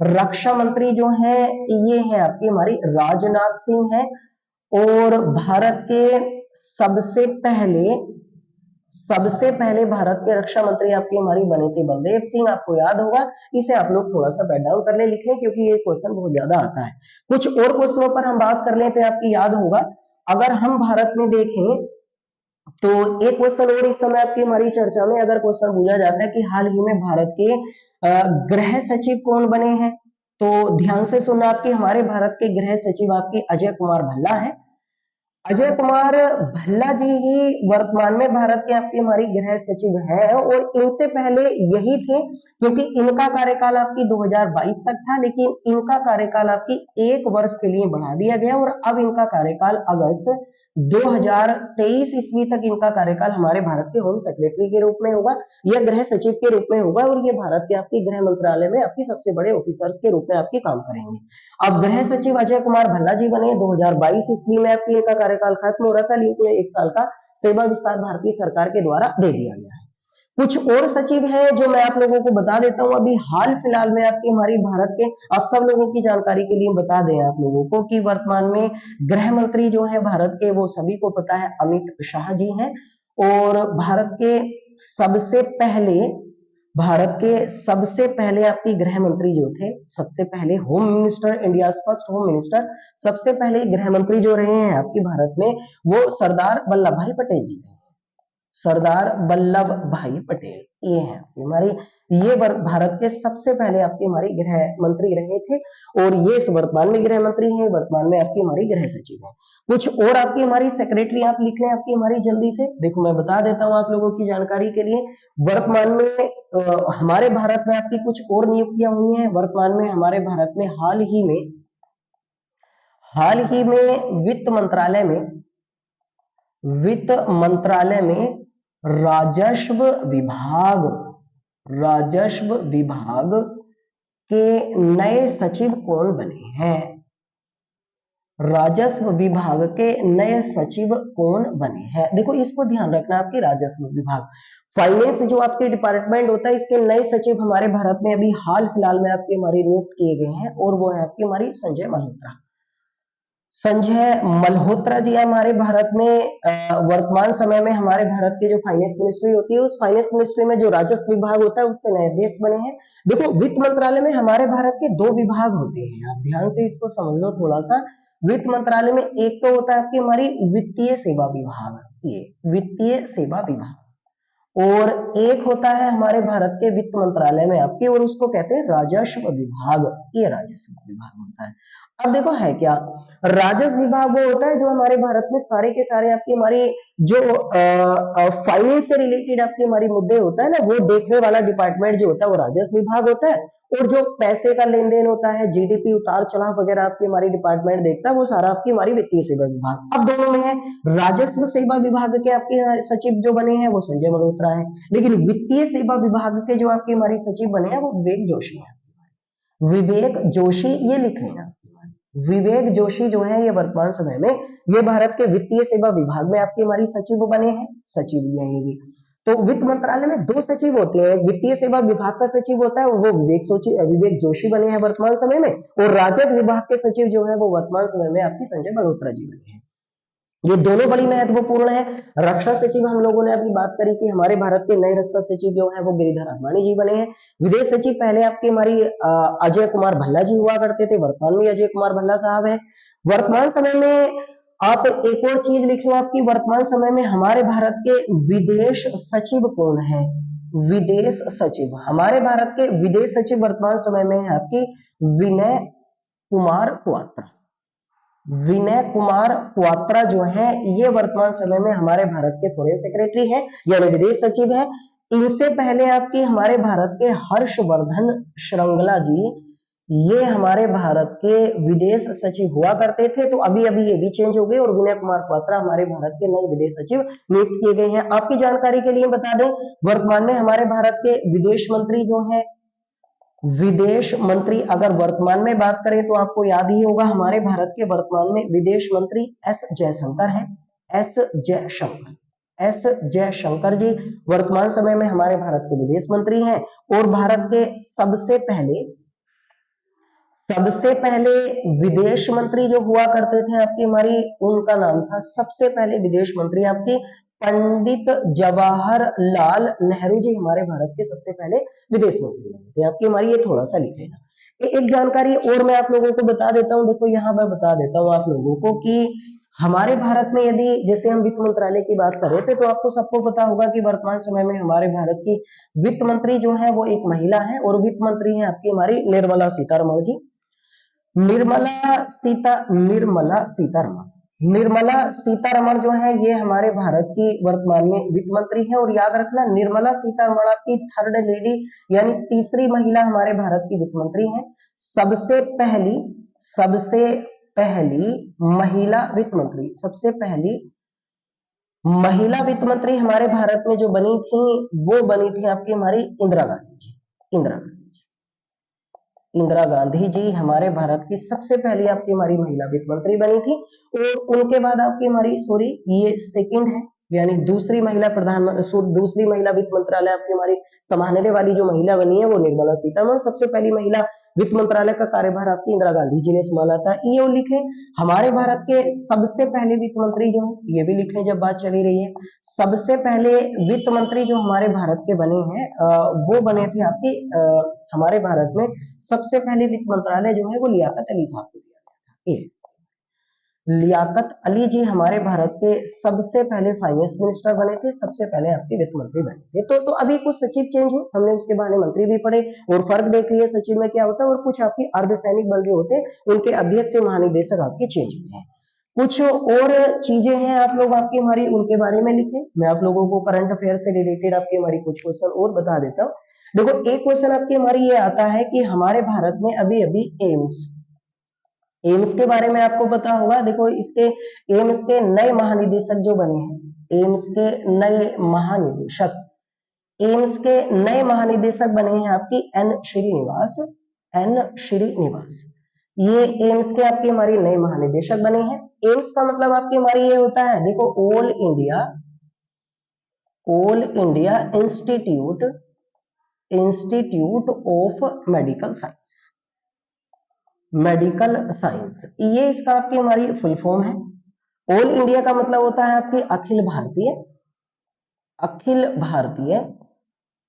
रक्षा मंत्री जो है ये है आपकी हमारी राजनाथ सिंह है। और भारत के सबसे पहले सबसे पहले भारत के रक्षा मंत्री आपकी हमारी बने थे बलदेव सिंह, आपको याद होगा। इसे आप लोग थोड़ा सा बैक डाउन कर ले, लिख लें, क्योंकि ये क्वेश्चन बहुत ज्यादा आता है। कुछ और क्वेश्चनों पर हम बात कर लेते हैं, आपकी याद होगा। अगर हम भारत में देखें तो एक क्वेश्चन और इस समय आपकी हमारी चर्चा में अगर क्वेश्चन पूछा जाता है कि हाल ही में भारत के गृह सचिव कौन बने हैं, तो ध्यान से सुनना, आपके हमारे भारत के गृह सचिव आपके अजय कुमार भल्ला है। अजय कुमार भल्ला जी ही वर्तमान में भारत के आपकी हमारी गृह सचिव हैं, और इनसे पहले यही थे, क्योंकि इनका कार्यकाल आपकी 2022 तक था, लेकिन इनका कार्यकाल आपकी 1 वर्ष के लिए बढ़ा दिया गया, और अब इनका कार्यकाल अगस्त 2023 ईस्वी तक इनका कार्यकाल हमारे भारत के होम सेक्रेटरी के रूप में होगा या गृह सचिव के रूप में होगा, और ये भारत के आपकी गृह मंत्रालय में आपकी सबसे बड़े ऑफिसर्स के रूप में आपकी काम करेंगे। अब गृह सचिव अजय कुमार भल्ला जी बने 2022 ईस्वी में, आपकी इनका कार्यकाल खत्म हो रहा था, लेकिन 1 साल का सेवा विस्तार भारतीय सरकार के द्वारा दे दिया गया है। कुछ और सचिव हैं जो मैं आप लोगों को बता देता हूं, अभी हाल फिलहाल में आपकी हमारी भारत के, आप सब लोगों की जानकारी के लिए बता दें आप लोगों को कि वर्तमान में गृह मंत्री जो है भारत के, वो सभी को पता है, अमित शाह जी हैं। और भारत के सबसे पहले आपकी गृह मंत्री जो थे, सबसे पहले home minister, India first home minister, सबसे पहले गृह मंत्री जो रहे हैं आपकी भारत में, वो सरदार वल्लभ भाई पटेल जी हैं। सरदार वल्लभ भाई पटेल ये हैं हमारी, ये भारत के सबसे पहले आपकी हमारी गृह मंत्री रहे थे, और ये वर्तमान में गृह मंत्री हैं, वर्तमान में आपकी हमारी गृह सचिव हैं। कुछ और आपकी हमारी सेक्रेटरी आप लिख लें, आपकी हमारी जल्दी से, देखो मैं बता देता हूं आप लोगों की जानकारी के लिए। वर्तमान में हमारे भारत में आपकी कुछ और नियुक्तियां हुई हैं। वर्तमान में हमारे भारत में हाल ही में वित्त मंत्रालय में राजस्व विभाग के नए सचिव कौन बने हैं? राजस्व विभाग के नए सचिव कौन बने हैं? देखो इसको ध्यान रखना, आपके राजस्व विभाग, फाइनेंस जो आपके डिपार्टमेंट होता है, इसके नए सचिव हमारे भारत में अभी हाल फिलहाल में आपके हमारे नियुक्त किए गए हैं, और वो है आपकी हमारी संजय मल्होत्रा जी हमारे भारत में वर्तमान समय में हमारे भारत की जो फाइनेंस मिनिस्ट्री होती है, उस फाइनेंस मिनिस्ट्री में जो राजस्व विभाग होता है उसके नए अध्यक्ष बने हैं। देखो वित्त मंत्रालय में हमारे भारत के 2 विभाग होते हैं, आप ध्यान से इसको समझ लो थोड़ा सा। वित्त मंत्रालय में एक तो होता है आपकी हमारी वित्तीय सेवा विभाग, ये वित्तीय सेवा विभाग, और एक होता है हमारे भारत के वित्त मंत्रालय में आपके, और उसको कहते हैं राजस्व विभाग, ये राजस्व विभाग होता है। अब देखो है क्या, राजस्व विभाग वो होता है जो हमारे भारत में सारे के सारे आपकी हमारी जो फाइनेंस से रिलेटेड आपकी हमारी मुद्दे होता है ना, वो देखने वाला डिपार्टमेंट जो होता है वो राजस्व विभाग होता है, और जो पैसे का लेन देन होता है, जीडीपी उतार चढ़ाव वगैरह आपकी हमारी डिपार्टमेंट देखता है, वो सारा आपकी हमारी वित्तीय सेवा विभाग। अब दोनों में है, राजस्व सेवा विभाग के आपके सचिव जो बने हैं वो संजय मल्होत्रा है, लेकिन वित्तीय सेवा विभाग के जो आपके हमारी सचिव बने हैं वो विवेक जोशी है। विवेक जोशी ये लिख लेना, विवेक जोशी जो है ये वर्तमान समय में ये भारत के वित्तीय सेवा विभाग में आपकी हमारी सचिव बने हैं, सचिव ये। तो वित्त मंत्रालय में 2 सचिव होते हैं, वित्तीय सेवा विभाग का सचिव होता है और वो विवेक जोशी बने हैं वर्तमान समय में, और राजस्व विभाग के सचिव जो है वो वर्तमान समय में आपकी संजय मल्होत्रा जी बने हैं। ये दोनों बड़ी महत्वपूर्ण है। रक्षा सचिव हम लोगों ने अभी बात करी कि हमारे भारत के नए रक्षा सचिव जो है वो गिरिधर अडवाणी जी बने हैं। विदेश सचिव पहले आपके हमारी अजय कुमार भल्ला जी हुआ करते थे, वर्तमान में अजय कुमार भल्ला साहब है। वर्तमान समय में आप एक और चीज लिख लो, आपकी वर्तमान समय में हमारे भारत के विदेश सचिव कौन है? विदेश सचिव, हमारे भारत के विदेश सचिव वर्तमान समय में है आपकी विनय कुमार क्वात्रा। विनय कुमार क्वात्रा जो है ये वर्तमान समय में हमारे भारत के फॉरेन सेक्रेटरी है, यानी विदेश सचिव है। इनसे पहले आपके हमारे भारत के हर्षवर्धन श्रृंगला जी, ये हमारे भारत के विदेश सचिव हुआ करते थे, तो अभी अभी ये भी चेंज हो गए और विनय कुमार क्वात्रा हमारे भारत के नए विदेश सचिव नियुक्त किए गए हैं। आपकी जानकारी के लिए बता दें, वर्तमान में हमारे भारत के विदेश मंत्री जो है, विदेश मंत्री अगर वर्तमान में बात करें तो आपको याद ही होगा, हमारे भारत के वर्तमान में विदेश मंत्री एस जयशंकर हैं। एस जयशंकर जी वर्तमान समय में हमारे भारत के विदेश मंत्री हैं। और भारत के सबसे पहले विदेश मंत्री जो हुआ करते थे आपकी हमारी, उनका नाम था, सबसे पहले विदेश मंत्री आपकी पंडित जवाहरलाल नेहरू जी हमारे भारत के सबसे पहले विदेश मंत्री बने थे आपकी हमारी, ये थोड़ा सा लिख लेना। एक जानकारी और मैं आप लोगों को बता देता हूं, देखो यहां मैं बता देता हूं आप लोगों को कि हमारे भारत में यदि जैसे हम वित्त मंत्रालय की बात कर रहे थे, तो आपको सबको पता होगा कि वर्तमान समय में हमारे भारत की वित्त मंत्री जो है वो एक महिला है, और वित्त मंत्री है आपकी हमारी निर्मला सीतारमण जी। निर्मला सीतारमण जो है ये हमारे भारत की वर्तमान में वित्त मंत्री है। और याद रखना, निर्मला सीतारमण आपकी थर्ड लेडी यानी तीसरी महिला हमारे भारत की वित्त मंत्री है। सबसे पहली महिला वित्त मंत्री, सबसे पहली महिला वित्त मंत्री हमारे भारत में जो बनी थी वो बनी थी आपकी हमारी इंदिरा गांधी जी। इंदिरा गांधी जी हमारे भारत की सबसे पहली आपकी हमारी महिला वित्त मंत्री बनी थी। और उनके बाद आपकी हमारी ये सेकंड है, यानी दूसरी महिला वित्त मंत्रालय आपकी हमारी संभालने वाली जो महिला बनी है वो निर्मला सीतारमण। सबसे पहली महिला वित्त मंत्रालय का कार्यभार आपकी इंदिरा गांधी जी ने संभाला था। ये लिखे हमारे भारत के सबसे पहले वित्त मंत्री जो है, ये भी लिखें जब बात चली रही है। सबसे पहले वित्त मंत्री जो हमारे भारत के बने हैं वो बने थे आपकी हमारे भारत में सबसे पहले वित्त मंत्रालय जो है वो लियाकत अली साहब को दिया गया था। लियाकत अली जी हमारे भारत के सबसे पहले फाइनेंस मिनिस्टर बने थे, सबसे पहले आपके वित्त मंत्री बने थे। तो अभी कुछ सचिव चेंज हुए, हमने उसके बारे में मंत्री भी पढ़े और फर्क देख लिया सचिव में क्या होता है। और कुछ आपकी अर्धसैनिक बल जो होते हैं उनके अध्यक्ष से महानिदेशक आपके चेंज हुए हैं। कुछ और चीजें हैं आप लोग आपकी हमारी उनके बारे में लिखें। मैं आप लोगों को करंट अफेयर से रिलेटेड आपकी हमारी कुछ क्वेश्चन और बता देता हूँ। देखो एक क्वेश्चन आपकी हमारी ये आता है कि हमारे भारत में अभी अभी एम्स के बारे में आपको पता होगा। देखो इसके एम्स के नए महानिदेशक जो बने हैं, एम्स के नए महानिदेशक बने हैं आपकी एन श्रीनिवास। ये एम्स के आपके हमारी नए महानिदेशक बने हैं। एम्स का मतलब आपकी हमारी ये होता है, देखो all India institute of medical science, ये इसका आपकी हमारी फुल फॉर्म है। ऑल इंडिया का मतलब होता है आपकी अखिल भारतीय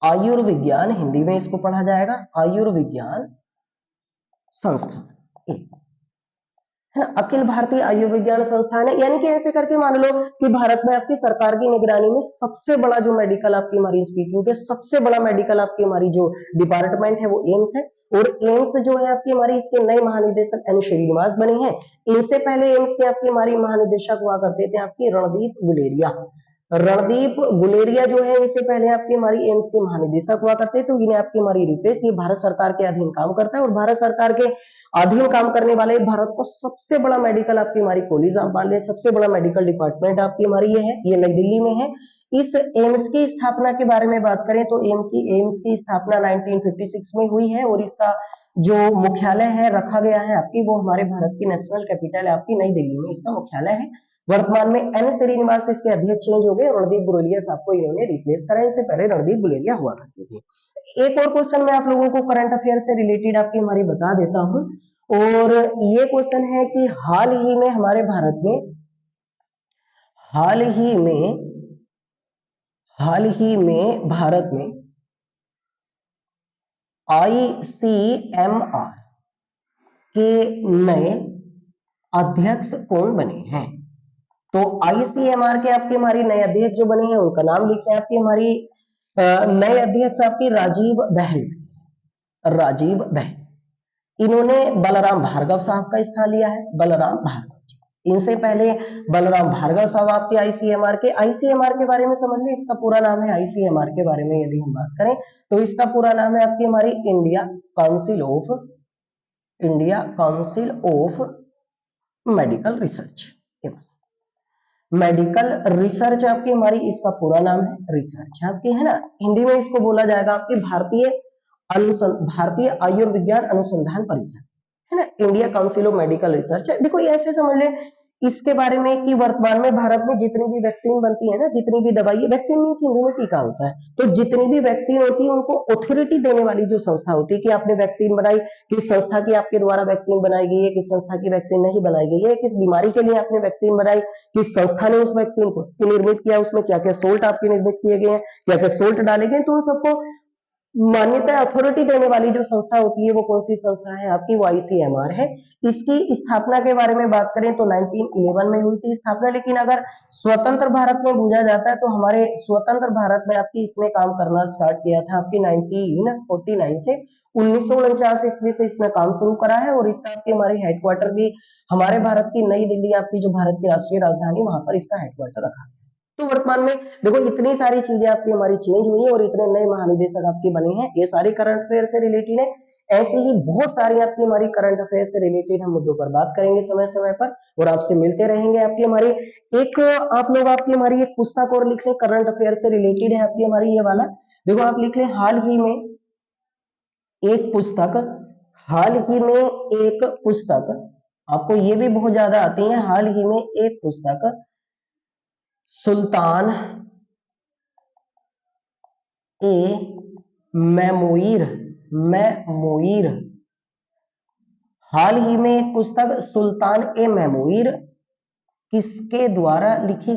आयुर्विज्ञान, हिंदी में इसको पढ़ा जाएगा आयुर्विज्ञान संस्थान, है ना। अखिल भारतीय आयुर्विज्ञान संस्थान है, यानी कि ऐसे करके मान लो कि भारत में आपकी सरकार की निगरानी में सबसे बड़ा जो मेडिकल आपकी हमारी इंस्टीट्यूट है, सबसे बड़ा मेडिकल आपकी हमारी जो डिपार्टमेंट है वो एम्स है। और एम्स जो है आपकी हमारी इसके नए महानिदेशक एन श्रीनिवास बने हैं। इनसे पहले एम्स के आपकी हमारी महानिदेशक हुआ करते थे आपकी रणदीप गुलेरिया जो है इनसे पहले आपकी हमारी एम्स के महानिदेशक हुआ करते। तो इन्हें आपकी हमारी रितेश, ये भारत सरकार के अधीन काम करता है। और भारत सरकार के अधीन काम करने वाले भारत को सबसे बड़ा मेडिकल आपकी हमारी कॉलेज आप मान लें, सबसे बड़ा मेडिकल डिपार्टमेंट आपकी हमारी ये है, ये नई दिल्ली में है। इस एम्स की स्थापना के बारे में बात करें तो एम्स की स्थापना 1956 में हुई है। और इसका जो मुख्यालय है रखा गया है आपकी, वो हमारे भारत की नेशनल कैपिटल है आपकी नई दिल्ली में इसका मुख्यालय है। वर्तमान में एन श्रीनिवास इसके अध्यक्ष चेंज हो गए और रणदीप गुलेरिया साहब को इन्होंने रिप्लेस करा। इससे पहले रणदीप गुलेरिया हुआ करते थे। एक और क्वेश्चन मैं आप लोगों को करंट अफेयर से रिलेटेड आपकी हमारी बता देता हूं, और ये क्वेश्चन है कि हाल ही में हमारे भारत में भारत में ICMR के नए अध्यक्ष कौन बने हैं? तो ICMR के आपके हमारी नए अध्यक्ष जो बने हैं उनका नाम लिखते हैं आपकी हमारी नए अध्यक्ष आपकी राजीव बहल। इन्होंने बलराम भार्गव साहब का स्थान लिया है, बलराम भार्गव जी। इनसे पहले बलराम भार्गव साहब आपके आईसीएमआर के बारे में समझ लें। इसका पूरा नाम है आईसीएमआर के बारे में यदि हम बात करें तो इसका पूरा नाम है आपकी हमारी India council of medical research आपकी हमारी इसका पूरा नाम है। रिसर्च आपकी है ना, हिंदी में इसको बोला जाएगा आपकी भारतीय आयुर्विज्ञान अनुसंधान परिषद, है ना, India council of medical research. देखो ये ऐसे समझ ले इसके बारे में कि वर्तमान में भारत में जितनी भी वैक्सीन बनती है ना, जितनी भी दवाई, वैक्सीन मींस हिंदी में टीका होता है, तो जितनी भी वैक्सीन होती है उनको अथॉरिटी देने वाली जो संस्था होती है कि आपने वैक्सीन बनाई, किस संस्था की आपके द्वारा वैक्सीन बनाई गई है, किस संस्था की वैक्सीन नहीं बनाई गई है, किस बीमारी के लिए आपने वैक्सीन बनाई, किस संस्था ने उस वैक्सीन को निर्मित किया, उसमें क्या क्या सोल्ट आपके निर्मित किए गए हैं, क्या क्या सोल्ट डाले गए, तो उन सबको मान्यता अथॉरिटी देने वाली जो संस्था होती है वो कौन सी संस्था है आपकी? वो आईसीएमआर है। इसकी स्थापना के बारे में बात करें तो 1911 में हुई थी स्थापना, लेकिन अगर स्वतंत्र भारत में पूछा जाता है तो हमारे स्वतंत्र भारत में आपकी इसने काम करना स्टार्ट किया था आपकी 1949 से 1949 ईस्वी से इसने काम शुरू करा है, और इसका आपकी हमारी हेडक्वार्टर भी हमारे भारत की नई दिल्ली आपकी जो भारत की राष्ट्रीय राजधानी, वहां पर इसका हेडक्वार्टर रखा है। तो वर्तमान में देखो इतनी सारी चीजें आपकी हमारी चेंज हुई है और इतने नए महानिदेशक आपके बने हैं, ये सारे करंट अफेयर से रिलेटेड है। ऐसी ही बहुत सारी आपकी हमारी करंट अफेयर से रिलेटेड हम मुद्दों पर बात करेंगे समय समय पर, और आपसे मिलते रहेंगे। आपकी हमारी एक आप लोग आपकी हमारी एक पुस्तक और लिख लें, करंट अफेयर से रिलेटेड है आपकी हमारी ये वाला, देखो आप लिख लें हाल ही में एक पुस्तक, आपको ये भी बहुत ज्यादा आती है, हाल ही में एक पुस्तक सुल्तान ए मेमोईर, हाल ही में एक पुस्तक सुल्तान ए मेमोईर किसके द्वारा लिखी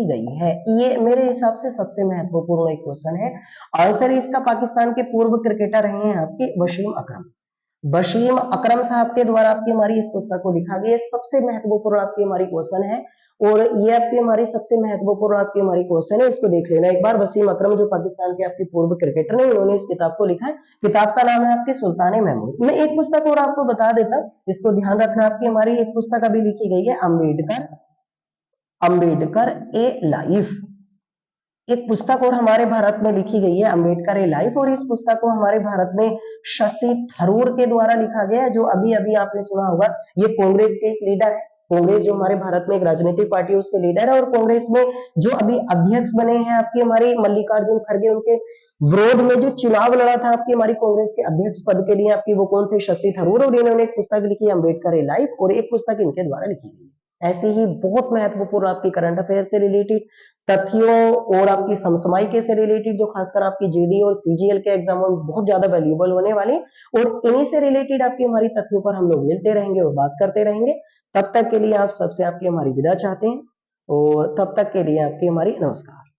गई है? ये मेरे हिसाब से सबसे महत्वपूर्ण एक क्वेश्चन है। आंसर इसका पाकिस्तान के पूर्व क्रिकेटर रहे हैं आपके वसीम अकरम साहब के द्वारा आपकी हमारी इस पुस्तक को लिखा गया। सबसे महत्वपूर्ण आपकी हमारी क्वेश्चन है, और ये आपकी हमारी सबसे महत्वपूर्ण आपकी हमारी क्वेश्चन है, इसको देख लेना एक बार। वसीम अकरम जो पाकिस्तान के आपके पूर्व क्रिकेटर ने, उन्होंने इस किताब को लिखा है। किताब का नाम है आपकी सुल्तान ए मेमोईर। मैं एक पुस्तक और आपको बता देता, इसको ध्यान रखना, आपकी हमारी एक पुस्तक अभी लिखी गई है अम्बेडकर ए लाइफ। एक पुस्तक और हमारे भारत में लिखी गई है अम्बेडकर ए लाइफ, और इस पुस्तक को हमारे भारत में शशि थरूर के द्वारा लिखा गया है, जो अभी अभी आपने सुना होगा, ये कांग्रेस के एक लीडर है। कांग्रेस जो हमारे भारत में एक राजनीतिक पार्टी है उसके लीडर है, और कांग्रेस में जो अभी अध्यक्ष बने हैं आपकी हमारी मल्लिकार्जुन खड़गे, उनके विरोध में जो चुनाव लड़ा था आपकी हमारी कांग्रेस के अध्यक्ष पद के लिए, आपकी वो कौन थे? शशि थरूर। और इन्होंने एक पुस्तक लिखी है अम्बेडकर ए लाइफ, और एक पुस्तक इनके द्वारा लिखी गई है। ऐसे ही बहुत महत्वपूर्ण आपकी करंट अफेयर से रिलेटेड तथ्यों और आपकी समसामयिक से रिलेटेड, जो खासकर आपकी जीडी और सीजीएल के एग्जामों में बहुत ज्यादा वैल्यूएबल होने वाले, और इन्हीं से रिलेटेड आपकी हमारी तथ्यों पर हम लोग मिलते रहेंगे और बात करते रहेंगे। तब तक के लिए आप सबसे आपकी हमारी विदा चाहते हैं, और तब तक के लिए आपकी हमारी नमस्कार।